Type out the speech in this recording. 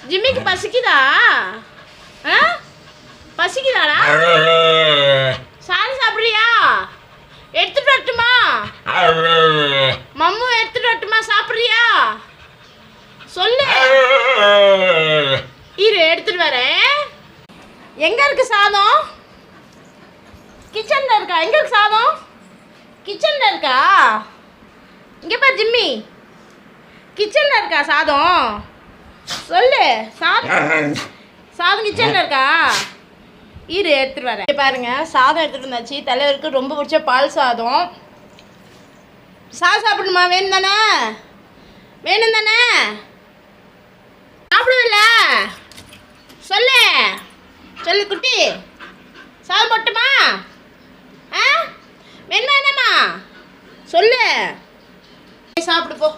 ஜிம்மிக்கு பசிக்குதா? பசிக்குதாடா? சாரி சாப்பிட்றியா? எடுத்துட்டு வரட்டுமா? மம்மு எடுத்துட்டு வரட்டுமா? சாப்பிட்றியா? சொல்லு. இரு எடுத்துட்டு வரேன். எங்க இருக்கு சாதம்? கிச்சன்ல இருக்கா? எங்க இருக்கு சாதம்? கிச்சன்ல இருக்கா? இங்க பாரு ஜிம்மி, கிச்சன்ல இருக்கா சாதம்? சொல்லு. சாதம் கிச்சன்ல இருக்கா? இரு எடுத்துட்டு வரேன். பாருங்க, சாதம் எடுத்துட்டு வந்தாச்சு. தலைவருக்கு ரொம்ப பிடிச்ச பால் சாதம். சாதம் சாப்பிடணுமா? வேணும் தானே? வேணும் தானே? சாப்பிடுவில்ல? சொல்லு. சொல்லு குட்டி. சாதம் போட்டுமா? வேணுமா? என்னம்மா சொல்லு. சாப்பிடு போ.